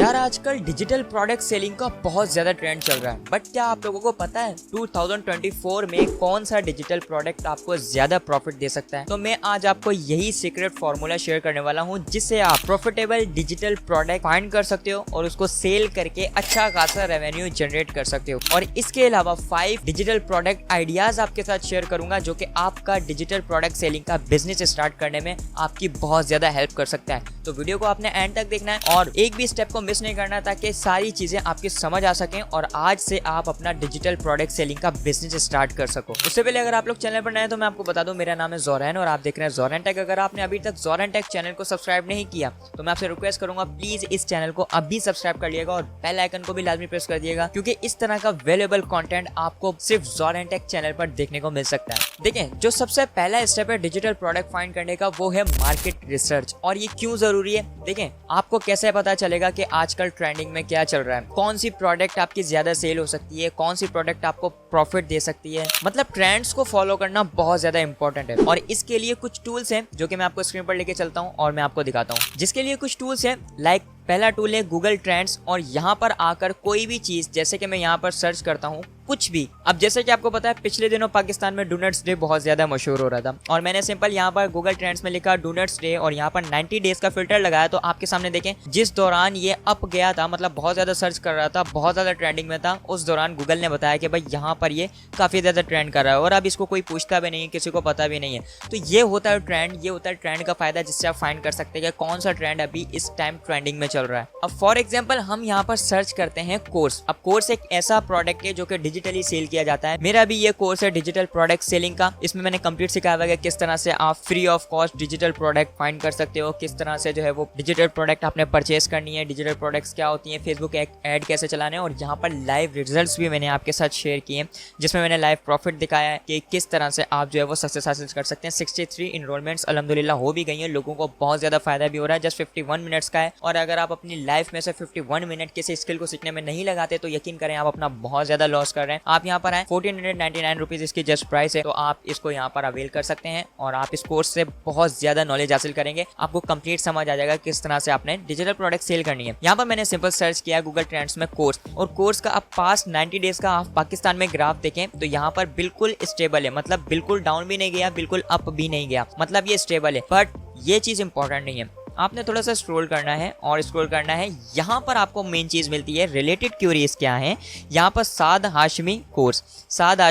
यार आजकल digital product selling का बहुत ज्यादा ट्रेंड चल रहा है, बट क्या आप लोगों को पता है 2024 में कौन सा डिजिटल प्रोडक्ट आपको ज्यादा प्रॉफिट दे सकता है? तो मैं आज आपको यही सीक्रेट फॉर्मूला शेयर करने वाला हूँ जिससे आप प्रॉफिटेबल डिजिटल प्रोडक्ट फाइंड कर सकते हो और उसको सेल करके अच्छा खासा रेवेन्यू जनरेट कर सकते हो। और इसके अलावा 5 डिजिटल प्रोडक्ट आइडियाज आपके साथ शेयर करूंगा जो कि आपका डिजिटल प्रोडक्ट सेलिंग का बिजनेस स्टार्ट करने में आपकी बहुत ज्यादा हेल्प कर सकता है। तो वीडियो को आपने एंड तक देखना है और एक भी स्टेप को मिस नहीं करना ताकि सारी चीजें आपकी समझ आ सकें और आज से आप अपना डिजिटल प्रोडक्ट सेलिंग का बिजनेस स्टार्ट कर सको। उससे पहले अगर आप लोग चैनल पर नए हैं तो मैं आपको बता दूं, मेरा नाम है ज़ोरैन और आप देख रहे हैं ज़ोरैन टेक। अगर आपने अभी तक ज़ोरैन टेक चैनल को सब्सक्राइब नहीं किया तो मैं आपसे रिक्वेस्ट करूंगा प्लीज इस चैनल को अभी सब्सक्राइब कर लिएगा और बेल आइकन को भी लाजमी प्रेस कर दिएगा, क्योंकि इस तरह का वैल्यूएबल कंटेंट आपको सिर्फ ज़ोरैन टेक चैनल पर देखने को मिल सकता है। देखें, जो सबसे पहला स्टेप है डिजिटल प्रोडक्ट फाइंड करने का वो है मार्केट रिसर्च। और ये क्यों जरूरी है? देखें, आपको कैसे पता चलेगा कि आजकल ट्रेंडिंग में क्या चल रहा है, कौन सी प्रोडक्ट आपकी ज्यादा सेल हो सकती है, कौन सी प्रोडक्ट आपको प्रॉफिट दे सकती है। मतलब ट्रेंड्स को फॉलो करना बहुत ज्यादा इंपॉर्टेंट है और इसके लिए कुछ टूल्स हैं जो कि मैं आपको स्क्रीन पर लेके चलता हूं और मैं आपको दिखाता हूं। जिसके लिए कुछ टूल्स हैं, लाइक पहला टूल है गूगल ट्रेंड्स। और यहाँ पर आकर कोई भी चीज, जैसे कि मैं यहाँ पर सर्च करता हूँ कुछ भी, अब जैसे कि आपको पता है पिछले दिनों पाकिस्तान में डोनट्स डे बहुत ज्यादा मशहूर हो रहा था और मैंने सिंपल यहाँ पर गूगल ट्रेंड्स में लिखा डोनट्स डे और यहाँ पर 90 डेज का फिल्टर लगाया। तो आपके सामने देखें, जिस दौरान ये अप गया था, मतलब बहुत ज्यादा सर्च कर रहा था, बहुत ज्यादा ट्रेंडिंग में था, उस दौरान गूगल ने बताया कि भाई यहाँ पर ये काफी ज्यादा ट्रेंड कर रहा है और अब इसको कोई पूछता भी नहीं है, किसी को पता भी नहीं है। तो ये होता है ट्रेंड, ये होता है ट्रेंड का फायदा जिससे आप फाइंड कर सकते हैं कि कौन सा ट्रेंड अभी इस टाइम ट्रेंडिंग में चल रहा है। अब फॉर एग्जाम्पल हम यहाँ पर सर्च करते हैं कोर्स। अब कोर्स एक ऐसा प्रोडक्ट है जो कि डिजिटली सेल किया जाता है। मेरा भी ये कोर्स है डिजिटल प्रोडक्ट सेलिंग का। इसमें मैंने कंप्लीट सिखाया हुआ है किस तरह से आप free of cost digital product find कर सकते हो, किस तरह से जो है वो डिजिटल प्रोडक्ट आपने परचेस करनी है, डिजिटल प्रोडक्ट्स क्या होती हैं, फेसबुक ऐड कैसे चलाने हैं। और यहाँ पर लाइव रिजल्ट्स भी मैंने आपके साथ शेयर किए जिसमें मैंने लाइव प्रॉफिट दिखाया है कि किस तरह से आप जो है वो सक्सेस हासिल कर सकते हैं। 63 इनरोलमेंट्स अल्हम्दुलिल्लाह हो भी गई हैं, लोगों को बहुत ज्यादा फायदा भी हो रहा है। जस्ट 51 मिनट्स का है और अगर आप अपनी लाइफ में से 51 मिनट किसी स्किल को सीखने में नहीं लगाते तो यकीन करें आप अपना बहुत ज्यादा लॉस कर रहे हैं। आप यहाँ पर आए, 1499 रुपीज इसकी जस्ट प्राइस है, तो आप इसको यहाँ पर अवेल कर सकते हैं और आप इस कोर्स से बहुत ज्यादा नॉलेज हासिल करेंगे। आपको कंप्लीट समझ आ जाएगा किस तरह से आपने डिजिटल प्रोडक्ट सेल करनी है। यहाँ पर मैंने सिंपल सर्च किया गूगल ट्रेंड्स में कोर्स, और कोर्स का आप पास्ट 90 डेज का आप पाकिस्तान में ग्राफ देखें तो यहाँ पर बिल्कुल स्टेबल है, मतलब बिल्कुल डाउन भी नहीं गया, बिल्कुल अप भी नहीं गया, मतलब ये स्टेबल है। बट ये चीज इंपॉर्टेंट नहीं है, आपने थोड़ा सा स्क्रॉल करना है और स्क्रॉल करना है। यहाँ पर आपको मेन चीज मिलती है रिलेटेड क्वेरीज क्या है। यहाँ पर साद हाशमी कोर्स, साद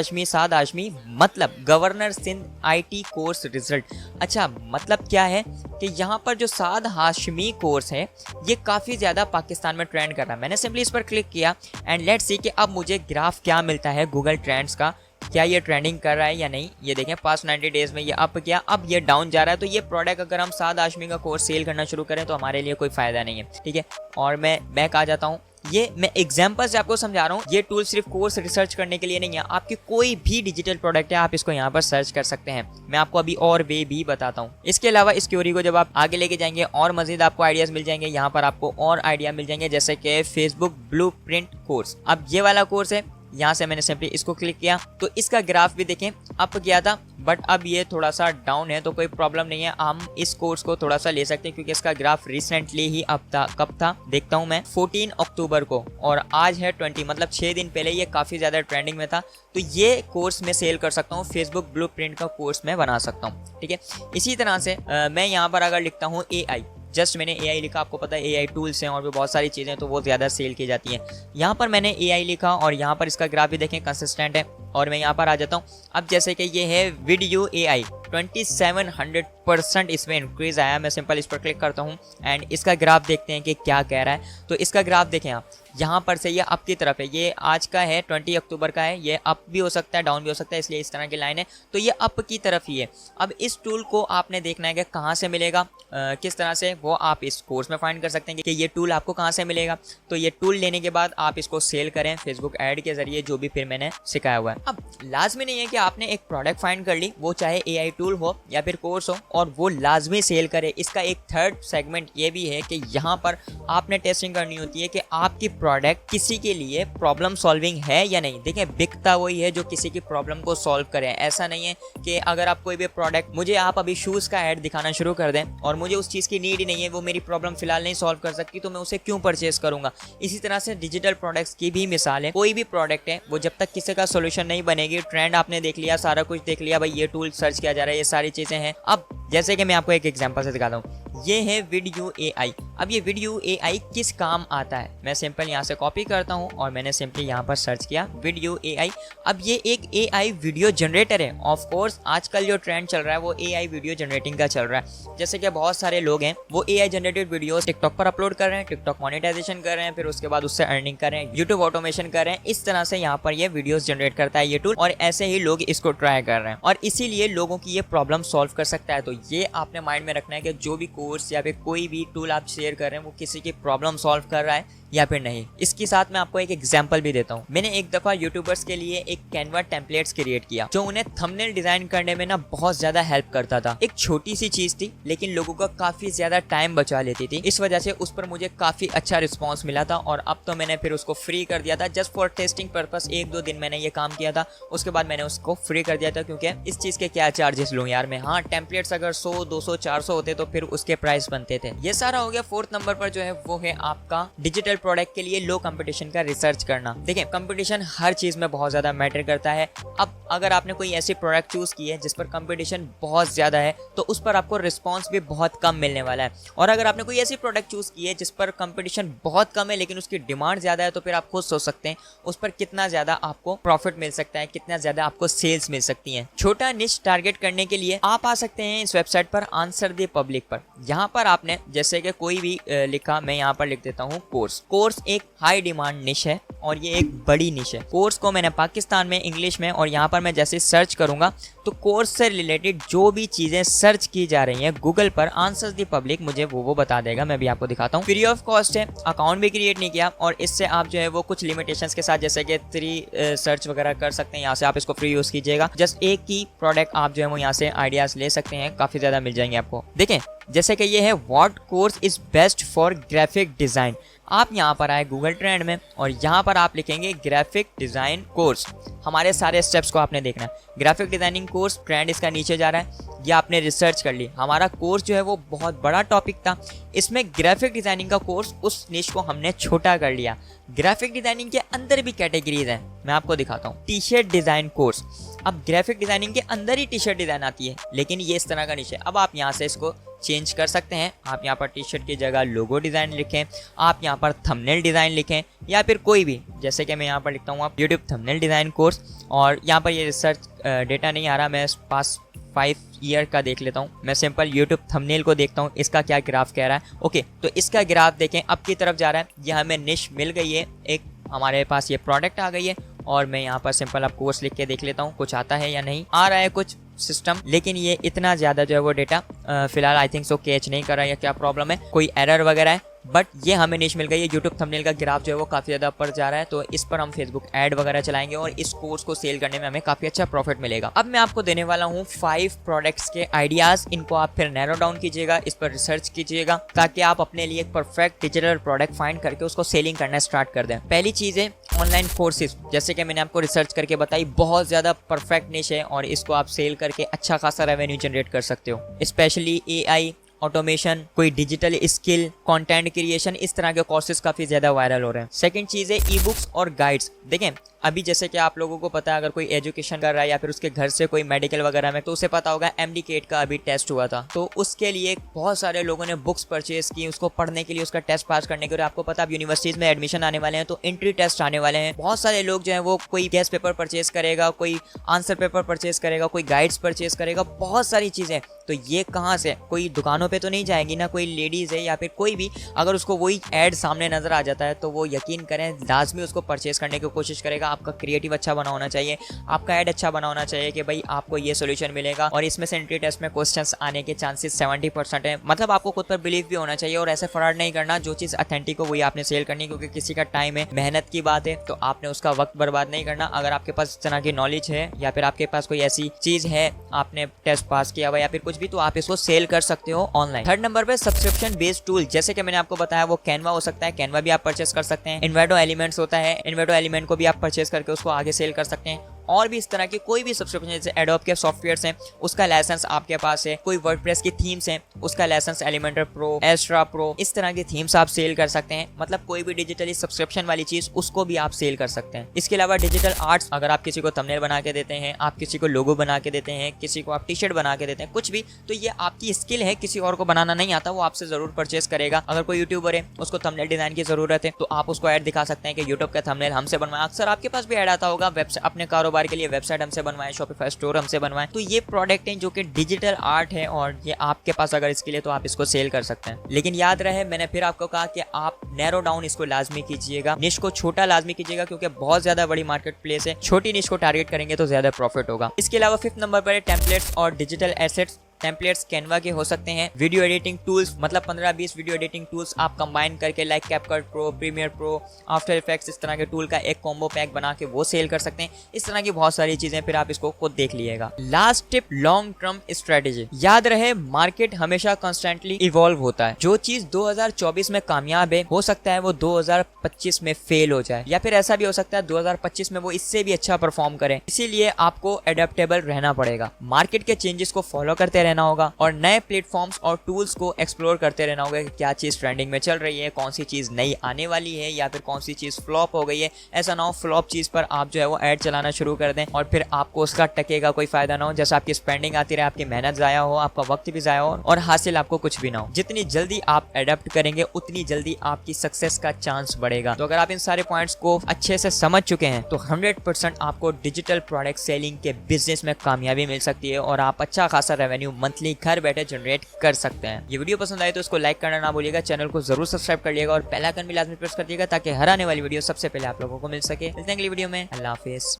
हाशमी मतलब governor Sindh IT course result. अच्छा, मतलब क्या है कि यहाँ पर जो साद हाशमी कोर्स है ये काफ़ी ज़्यादा पाकिस्तान में ट्रेंड कर रहा है। मैंने सिंपली इस पर क्लिक किया एंड लेट्स सी कि अब मुझे ग्राफ क्या मिलता है गूगल ट्रेंड्स का, क्या ये ट्रेंडिंग कर रहा है या नहीं। ये देखें पास्ट 90 डेज में ये अप किया, अब ये डाउन जा रहा है। तो ये प्रोडक्ट अगर हम साद हाशमी का कोर्स सेल करना शुरू करें तो हमारे लिए कोई फायदा नहीं है, ठीक है। और मैं बैक आ जाता हूँ। ये मैं एग्जांपल से आपको समझा रहा हूँ, ये टूल सिर्फ कोर्स रिसर्च करने के लिए नहीं है, आपकी कोई भी डिजिटल प्रोडक्ट है आप इसको यहाँ पर सर्च कर सकते हैं। मैं आपको अभी और वे भी बताता हूँ। इसके अलावा इस क्वेरी को जब आप आगे लेके जाएंगे और मजीद आपको आइडियाज मिल जाएंगे। यहाँ पर आपको और आइडिया मिल जाएंगे जैसे कि फेसबुक ब्लूप्रिंट कोर्स। अब ये वाला कोर्स है, यहाँ से मैंने सिंपली इसको क्लिक किया तो इसका ग्राफ भी देखें अप गया था बट अब ये थोड़ा सा डाउन है, तो कोई प्रॉब्लम नहीं है, हम इस कोर्स को थोड़ा सा ले सकते हैं क्योंकि इसका ग्राफ रिसेंटली ही अप था। कब था देखता हूँ मैं, 14 अक्टूबर को, और आज है 20, मतलब 6 दिन पहले ये काफ़ी ज़्यादा ट्रेंडिंग में था। तो ये कोर्स मैं सेल कर सकता हूँ, फेसबुक ब्लूप्रिंट का कोर्स मैं बना सकता हूँ, ठीक है। इसी तरह से मैं यहाँ पर अगर लिखता हूँ AI, जस्ट मैंने AI लिखा, आपको पता है AI टूल्स हैं और भी बहुत सारी चीज़ें तो वो ज़्यादा सेल की जाती हैं। यहाँ पर मैंने AI लिखा और यहाँ पर इसका ग्राफ भी देखें कंसिस्टेंट है और मैं यहाँ पर आ जाता हूँ। अब जैसे कि ये है वीडियो AI 2700% इसमें इंक्रीज आया। मैं सिंपल इस पर क्लिक करता हूँ एंड इसका ग्राफ देखते हैं कि क्या कह रहा है। तो इसका ग्राफ देखें आप, यहाँ पर से ये अप की तरफ है, ये आज का है 20 अक्टूबर का है, ये अप भी हो सकता है डाउन भी हो सकता है, इसलिए इस तरह की लाइन है। तो ये अप की तरफ ही है। अब इस टूल को आपने देखना है कि कहाँ से मिलेगा, किस तरह से, वो आप इस कोर्स में फाइंड कर सकते हैं कि ये टूल आपको कहाँ से मिलेगा। तो ये टूल लेने के बाद आप इसको सेल करें फेसबुक ऐड के जरिए, जो भी फिर मैंने सिखाया हुआ है। अब लाजमी नहीं है कि आपने एक प्रोडक्ट फाइंड कर ली, वो चाहे AI टूल हो या फिर कोर्स हो, और वो लाजमी सेल करे। इसका एक थर्ड सेगमेंट ये भी है कि यहाँ पर आपने टेस्टिंग करनी होती है कि आपकी प्रोडक्ट किसी के लिए प्रॉब्लम सॉल्विंग है या नहीं। देखिए, बिकता वही है जो किसी की प्रॉब्लम को सॉल्व करे। ऐसा नहीं है कि अगर आप कोई भी प्रोडक्ट, मुझे आप अभी शूज़ का ऐड दिखाना शुरू कर दें और मुझे उस चीज़ की नीड ही नहीं है, वो मेरी प्रॉब्लम फिलहाल नहीं सॉल्व कर सकती, तो मैं उसे क्यों परचेज करूंगा। इसी तरह से डिजिटल प्रोडक्ट्स की भी मिसाल है। कोई भी प्रोडक्ट है, वो जब तक किसी का सोल्यूशन नहीं बनेगी, ट्रेंड आपने देख लिया, सारा कुछ देख लिया, भाई ये टूल सर्च किया जा रहा है, ये सारी चीज़ें हैं। अब जैसे कि मैं आपको एक एग्जांपल से दिखाता हूँ, ये है वीडियो AI। अब ये वीडियो AI किस काम आता है, मैं सिंपल यहाँ से कॉपी करता हूँ और मैंने सिंपली यहाँ पर सर्च किया वीडियो AI। अब ये एक AI वीडियो जनरेटर है। ऑफ कोर्स आजकल जो ट्रेंड चल रहा है वो AI वीडियो जनरेटिंग का चल रहा है। जैसे कि बहुत सारे लोग हैं वो AI जनरेटेड वीडियोस टिकटॉक पर अपलोड कर रहे हैं, टिकटॉक मोनेटाइजेशन कर रहे हैं, फिर उसके बाद उससे अर्निंग कर रहे हैं, यूट्यूब ऑटोमेशन कर रहे हैं। इस तरह से यहाँ पर ये वीडियोस जनरेट करता है ये टूल, और ऐसे ही लोग इसको ट्राई कर रहे हैं और इसीलिए लोगों की ये प्रॉब्लम सॉल्व कर सकता है। तो ये आपने माइंड में रखना है कि जो भी कोर्स या फिर कोई भी टूल आप शेयर कर रहे हैं वो किसी की प्रॉब्लम सॉल्व कर रहा है या फिर नहीं। इसके साथ मैं आपको एक एग्जांपल भी देता हूँ। मैंने एक दफा यूट्यूबर्स के लिए एक कैनवा टेम्पलेट्स क्रिएट किया जो उन्हें थंबनेल डिजाइन करने में ना बहुत ज्यादा हेल्प करता था। एक छोटी सी चीज थी लेकिन लोगों का काफी ज्यादा टाइम बचा लेती थी। इस वजह से उस पर मुझे काफी अच्छा रिस्पॉन्स मिला था और अब तो मैंने फिर उसको फ्री कर दिया था। जस्ट फॉर टेस्टिंग पर्पस 1-2 दिन मैंने ये काम किया था, उसके बाद मैंने उसको फ्री कर दिया था, क्योंकि इस चीज के क्या चार्जेस लूँ यार मैं। हाँ, टेम्पलेट्स अगर 100, 200, 400 होते तो फिर उसके प्राइस बनते थे। ये सारा हो गया। 4th नंबर पर जो है वो है आपका डिजिटल प्रोडक्ट के लिए लो कंपटीशन का रिसर्च करना। देखिए, कंपटीशन हर चीज में बहुत ज्यादा मैटर करता है। अब अगर आपने कोई ऐसी प्रोडक्ट चूज की है जिस पर कंपटीशन बहुत ज्यादा है तो उस पर आपको रिस्पांस भी बहुत कम मिलने वाला है, और अगर आपने कोई ऐसी प्रोडक्ट चूज की है जिस पर कंपटीशन बहुत कम है लेकिन उसकी डिमांड ज्यादा है, तो फिर आप खुद सोच सकते हैं उस पर कितना ज्यादा आपको प्रॉफिट मिल सकता है, कितना ज्यादा आपको सेल्स मिल सकती है। छोटा निश टारगेट करने के लिए आप आ सकते हैं इस वेबसाइट पर आंसर द पब्लिक पर। यहाँ पर आपने जैसे कि कोई भी लिखा, मैं यहाँ पर लिख देता हूँ कोर्स एक हाई डिमांड निश है और ये एक बड़ी निश है। कोर्स को मैंने पाकिस्तान में इंग्लिश में, और यहाँ पर मैं जैसे सर्च करूंगा तो कोर्स से रिलेटेड जो भी चीजें सर्च की जा रही हैं गूगल पर, आंसर्स द पब्लिक मुझे वो बता देगा। मैं भी आपको दिखाता हूँ। फ्री ऑफ कॉस्ट है, अकाउंट भी क्रिएट नहीं किया, और इससे आप जो है वो कुछ लिमिटेशंस के साथ जैसे कि 3 सर्च वगैरह कर सकते हैं। यहाँ से आप इसको फ्री यूज कीजिएगा। जस्ट एक ही प्रोडक्ट आप जो है वो यहाँ से आइडियाज ले सकते हैं, काफी ज्यादा मिल जाएंगे आपको। देखें, जैसे कि ये है what course is best for graphic design. आप यहाँ पर आए गूगल ट्रेंड में और यहाँ पर आप लिखेंगे ग्राफिक डिजाइन कोर्स। हमारे सारे स्टेप्स को आपने देखना है। ग्राफिक डिजाइनिंग कोर्स, ट्रेंड इसका नीचे जा रहा है, ये आपने रिसर्च कर ली। हमारा कोर्स जो है वो बहुत बड़ा टॉपिक था, इसमें ग्राफिक डिजाइनिंग का कोर्स, उस निश को हमने छोटा कर लिया। ग्राफिक डिजाइनिंग के अंदर भी कैटेगरीज हैं, मैं आपको दिखाता हूँ। T shirt design course. अब ग्राफिक डिजाइनिंग के अंदर ही टी शर्ट डिजाइन आती है, लेकिन ये इस तरह का निश है। अब आप यहाँ से इसको चेंज कर सकते हैं। आप यहाँ पर टी शर्ट की जगह लोगो डिजाइन लिखें, आप यहाँ पर थंबनेल डिजाइन लिखें, या फिर कोई भी, जैसे कि मैं यहाँ पर लिखता हूँ आप यूट्यूब थंबनेल डिजाइन कोर्स। और यहाँ पर ये रिसर्च डेटा नहीं आ रहा, मैं पास 5 ईयर का देख लेता हूँ। मैं सिंपल यूट्यूब थंबनेल को देखता हूँ, इसका क्या ग्राफ कह रहा है। ओके, तो इसका ग्राफ देखें, अब की तरफ जा रहा है। यह हमें निश मिल गई है, एक हमारे पास ये प्रोडक्ट आ गई है, और मैं यहाँ पर सिंपल अब कोर्स लिख के देख लेता हूँ कुछ आता है या नहीं। आ रहा है कुछ सिस्टम, लेकिन ये इतना ज़्यादा जो है वो डेटा फिलहाल आई थिंक सो कैच नहीं कर रहा है, या क्या प्रॉब्लम है, कोई एरर वगैरह है। बट ये हमें निश मिल गई है। यूट्यूब थंबनेल का ग्राफ जो है वो काफ़ी ज़्यादा ऊपर जा रहा है, तो इस पर हम फेसबुक ऐड वगैरह चलाएंगे और इस कोर्स को सेल करने में हमें काफ़ी अच्छा प्रॉफिट मिलेगा। अब मैं आपको देने वाला हूँ 5 प्रोडक्ट्स के आइडियाज़। इनको आप फिर नैरो डाउन कीजिएगा, इस पर रिसर्च कीजिएगा, ताकि आप अपने लिए एक परफेक्ट डिजिटल प्रोडक्ट फाइंड करके उसको सेलिंग करना स्टार्ट कर दें। पहली चीज़ है ऑनलाइन कोर्सेज। जैसे कि मैंने आपको रिसर्च करके बताई, बहुत ज़्यादा परफेक्ट निश है और इसको आप सेल करके अच्छा खासा रेवेन्यू जनरेट कर सकते हो। स्पेशली AI, ऑटोमेशन, कोई डिजिटल स्किल, कंटेंट क्रिएशन, इस तरह के कोर्सेज काफ़ी ज़्यादा वायरल हो रहे हैं। सेकंड चीज़ है ई बुक्स और गाइड्स। देखें, अभी जैसे कि आप लोगों को पता है, अगर कोई एजुकेशन कर रहा है या फिर उसके घर से कोई मेडिकल वगैरह में, तो उसे पता होगा MD CAT का अभी टेस्ट हुआ था, तो उसके लिए बहुत सारे लोगों ने बुक्स परचेज की उसको पढ़ने के लिए, उसका टेस्ट पास करने के लिए। आपको पता है अब यूनिवर्सिटीज़ में एडमिशन आने वाले हैं तो एंट्री टेस्ट आने वाले हैं। बहुत सारे लोग जो है वो कोई गेस्ट पेपर परचेज करेगा, कोई आंसर पेपर परचेज करेगा, कोई गाइड्स परचेज करेगा, बहुत सारी चीज़ें। तो ये कहाँ से, कोई दुकानों पे तो नहीं जाएगी ना, कोई लेडीज है या फिर कोई भी, अगर उसको वही ऐड सामने नजर आ जाता है तो वो यकीन करें लाजमी उसको परचेज करने की कोशिश करेगा। आपका क्रिएटिव अच्छा बना होना चाहिए, आपका ऐड अच्छा बना होना चाहिए कि भाई आपको ये सोल्यूशन मिलेगा और इसमें सेंट्री टेस्ट में क्वेश्चंस आने के चांसेस 70% है। मतलब आपको खुद पर बिलीव भी होना चाहिए और ऐसे फ्रॉड नहीं करना। जो चीज ऑथेंटिक हो वही आपने सेल करनी, क्योंकि किसी का टाइम है, मेहनत की बात है, तो आपने उसका वक्त बर्बाद नहीं करना। अगर आपके पास इस तरह की नॉलेज है या फिर आपके पास कोई ऐसी चीज है, आपने टेस्ट पास किया हुआ या फिर कुछ भी, तो आप इसको सेल कर सकते हो ऑनलाइन। थर्ड नंबर पे सब्सक्रिप्शन बेस्ड टूल, जैसे कि मैंने आपको बताया वो कैनवा हो सकता है, कैनवा भी आप परचेस कर सकते हैं। इन्वेडो एलिमेंट्स होता है, इन्वेडो एलिमेंट को भी आप परचेस करके उसको आगे सेल कर सकते हैं। और भी इस तरह के कोई भी सब्सक्रिप्शन, जैसे एडोब के सॉफ्टवेयर्स हैं उसका लाइसेंस आपके पास है, कोई वर्डप्रेस की थीम्स हैं उसका license, Elementor Pro, Astra Pro, इस तरह की थीम्स आप सेल कर सकते हैं। मतलब कोई भी डिजिटली सब्सक्रिप्शन वाली चीज उसको भी आप सेल कर सकते हैं। इसके अलावा डिजिटल आर्ट्स, अगर आप किसी को थंबनेल बना के देते हैं, आप किसी को लोगो बना के देते हैं, किसी को आप टी शर्ट बना के देते हैं, कुछ भी, तो ये आपकी स्किल है, किसी और को बनाना नहीं आता, वो आपसे जरूर परचेस करेगा। अगर कोई यूट्यूबर है उसको थंबनेल डिजाइन की जरूरत है तो आप उसको ऐड दिखा सकते हैं कि यूट्यूब का थंबनेल हमसे बनवाए। अक्सर आपके पास भी ऐड आता होगा, वेबसाइट अपने कारोबार के लिए वेबसाइट हमसे बनवाए, शॉपिफाई स्टोर हमसे बनवाए। तो ये प्रोडक्ट है जो कि डिजिटल आर्ट है और ये आपके पास अगर इसके लिए तो आप इसको सेल कर सकते हैं। लेकिन याद रहे, मैंने फिर आपको कहा कि आप नैरो डाउन इसको लाजमी कीजिएगा, निश को छोटा लाजमी कीजिएगा, क्योंकि बहुत ज्यादा बड़ी मार्केट प्लेस है, छोटी निश को टारगेट करेंगे तो ज्यादा प्रॉफिट होगा। इसके अलावा फिफ्थ नंबर पर है टेम्पलेट्स और डिजिटल एसेट्स। टेम्पलेट्स कैनवा के हो सकते हैं, वीडियो एडिटिंग टूल्स, मतलब 15-20 वीडियो एडिटिंग टूल्स आप कंबाइन करके like CapCut Pro, Premiere Pro, After Effects, इस तरह के टूल का एक कॉम्बो पैक बना के वो सेल कर सकते हैं। इस तरह की बहुत सारी चीजें, फिर आप इसको खुद देख लीजिएगा। Last tip, long term strategy. याद रहे मार्केट हमेशा कॉन्स्टेंटली इवॉल्व होता है। जो चीज 2024 में कामयाब है हो सकता है वो 2025 में फेल हो जाए, या फिर ऐसा भी हो सकता है 2025 में वो इससे भी अच्छा परफॉर्म करें। इसीलिए आपको एडेप्टेबल रहना पड़ेगा, मार्केट के चेंजेस को फॉलो करते रहना होगा और नए प्लेटफॉर्म्स और टूल्स को एक्सप्लोर करते रहना होगा कि क्या चीज ट्रेंडिंग में चल रही है, कौन सी चीज नई आने वाली है या फिर कौन सी चीज फ्लॉप हो गई है। ऐसा ना हो फ्लॉप चीज पर आप जो है वो ऐड चलाना शुरू कर दें और फिर आपको उसका टकेगा कोई फायदा ना हो, जैसा आपकी स्पेंडिंग आती रहे, आपकी मेहनत जाया हो, आपका वक्त भी जाया हो और हासिल आपको कुछ भी ना हो। जितनी जल्दी आप अडेप्ट करेंगे उतनी जल्दी आपकी सक्सेस का चांस बढ़ेगा। तो अगर आप इन सारे पॉइंट्स को अच्छे से समझ चुके हैं तो 100% आपको डिजिटल प्रोडक्ट सेलिंग के बिजनेस में कामयाबी मिल सकती है और आप अच्छा खासा रेवेन्यू मंथली घर बैठे जनरेट कर सकते हैं। ये वीडियो पसंद आए तो इसको लाइक करना ना भूलिएगा, चैनल को जरूर सब्सक्राइब कर लिएगा और बेल आइकन भी लाजमी प्रेस कर दिएगा ताकि हर आने वाली वीडियो सबसे पहले आप लोगों को मिल सके। मिलते हैं अगली वीडियो में, अल्लाह हाफिज।